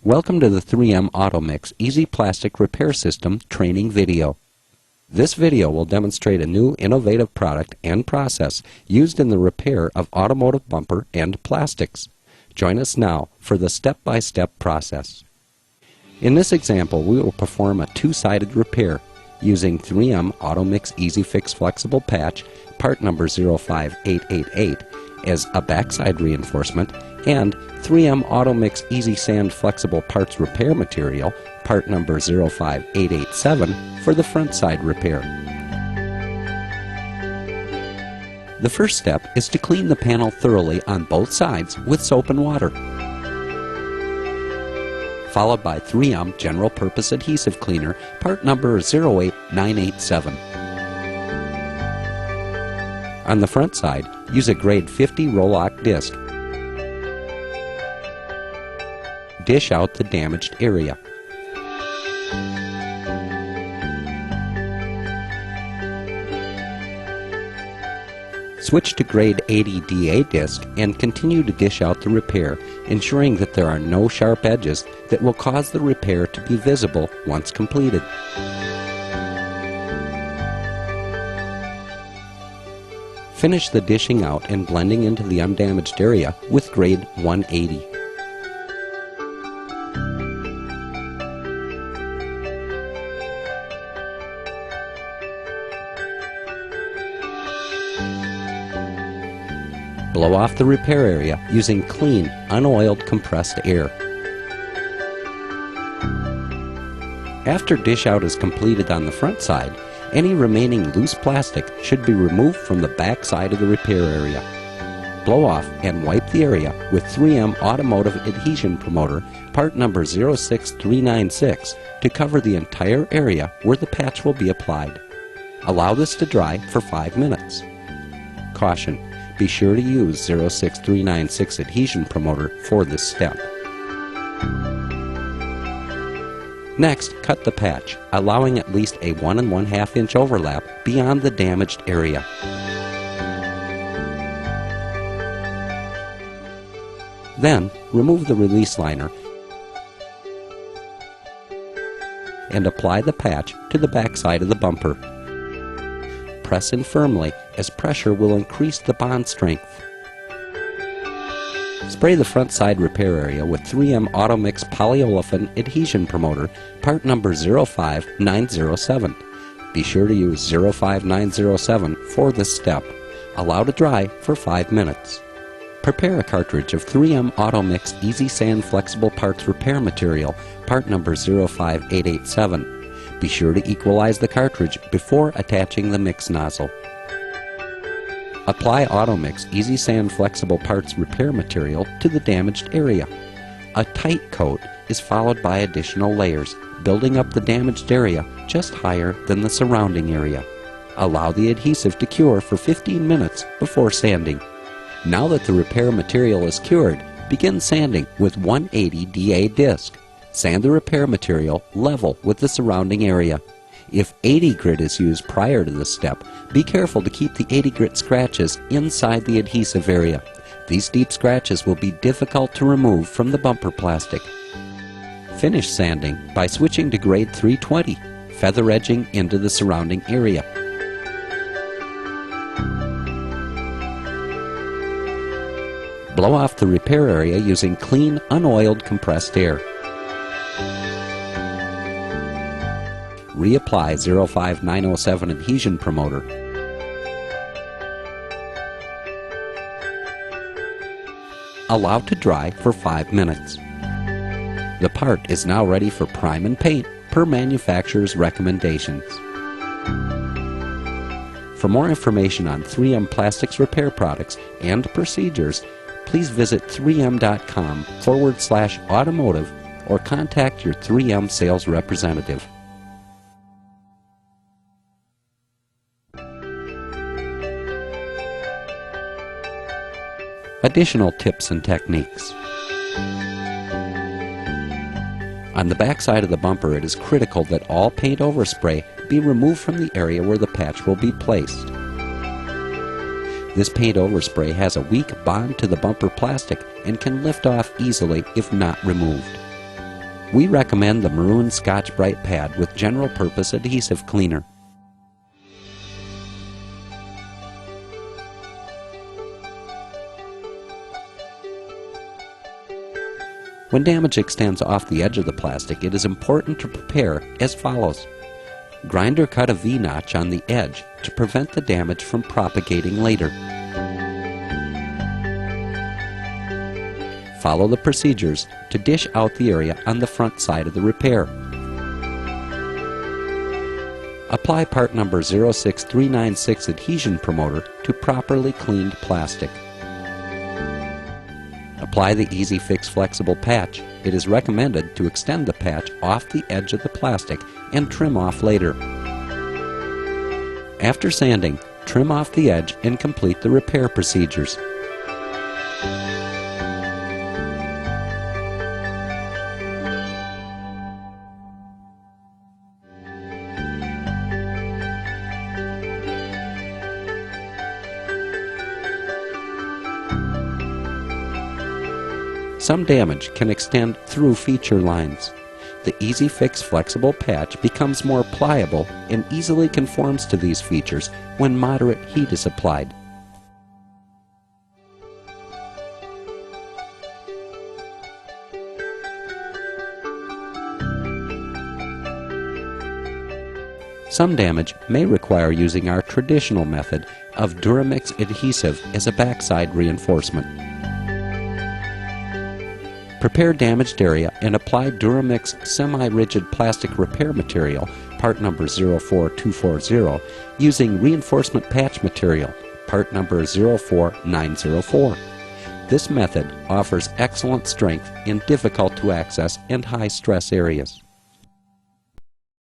Welcome to the 3M AutoMix Easy Plastic Repair System training video. This video will demonstrate a new innovative product and process used in the repair of automotive bumper and plastics. Join us now for the step-by-step process. In this example, we will perform a two-sided repair using 3M AutoMix Easy Fix Flexible Patch, part number 05888, as a backside reinforcement, and 3M AutoMix Easy Sand Flexible Parts Repair Material, part number 05887, for the front side repair. The first step is to clean the panel thoroughly on both sides with soap and water, followed by 3M General Purpose Adhesive Cleaner, part number 08987. On the front side, use a grade 50 Roll-Lock disc. Dish out the damaged area. Switch to grade 80 DA disc and continue to dish out the repair, ensuring that there are no sharp edges that will cause the repair to be visible once completed. Finish the dishing out and blending into the undamaged area with grade 180. Blow off the repair area using clean, unoiled compressed air. After dish out is completed on the front side, any remaining loose plastic should be removed from the back side of the repair area. Blow off and wipe the area with 3M Automotive Adhesion Promoter, part number 06396, to cover the entire area where the patch will be applied. Allow this to dry for 5 minutes. Caution: be sure to use 06396 Adhesion Promoter for this step. Next, cut the patch, allowing at least a 1 1/2 inch overlap beyond the damaged area. Then, remove the release liner and apply the patch to the back side of the bumper. Press in firmly, as pressure will increase the bond strength. Spray the front side repair area with 3M AutoMix Polyolefin Adhesion Promoter, part number 05907. Be sure to use 05907 for this step. Allow to dry for 5 minutes. Prepare a cartridge of 3M AutoMix Easy Sand Flexible Parts Repair Material, part number 05887. Be sure to equalize the cartridge before attaching the mix nozzle. Apply AutoMix Easy Sand Flexible Parts Repair Material to the damaged area. A tight coat is followed by additional layers, building up the damaged area just higher than the surrounding area. Allow the adhesive to cure for 15 minutes before sanding. Now that the repair material is cured, begin sanding with 180 DA disc. Sand the repair material level with the surrounding area. If 80 grit is used prior to this step, be careful to keep the 80 grit scratches inside the adhesive area. These deep scratches will be difficult to remove from the bumper plastic. Finish sanding by switching to grade 320, feather edging into the surrounding area. Blow off the repair area using clean, unoiled compressed air. Reapply 05907 Adhesion Promoter. Allow to dry for 5 minutes. The part is now ready for prime and paint per manufacturer's recommendations. For more information on 3M Plastics Repair products and procedures, please visit 3m.com/automotive or contact your 3M sales representative. Additional tips and techniques. On the back side of the bumper, it is critical that all paint overspray be removed from the area where the patch will be placed. This paint overspray has a weak bond to the bumper plastic and can lift off easily if not removed. We recommend the maroon Scotch-Brite pad with general purpose adhesive cleaner. When damage extends off the edge of the plastic, it is important to prepare as follows. Grind or cut a V-notch on the edge to prevent the damage from propagating later. Follow the procedures to dish out the area on the front side of the repair. Apply part number 06396 adhesion promoter to properly cleaned plastic. Apply the Easy Fix flexible patch. It is recommended to extend the patch off the edge of the plastic and trim off later. After sanding, trim off the edge and complete the repair procedures. Some damage can extend through feature lines. The Easy Fix flexible patch becomes more pliable and easily conforms to these features when moderate heat is applied. Some damage may require using our traditional method of Duramix adhesive as a backside reinforcement. Prepare damaged area and apply Duramix semi-rigid plastic repair material, part number 04240, using reinforcement patch material, part number 04904. This method offers excellent strength in difficult to access and high stress areas.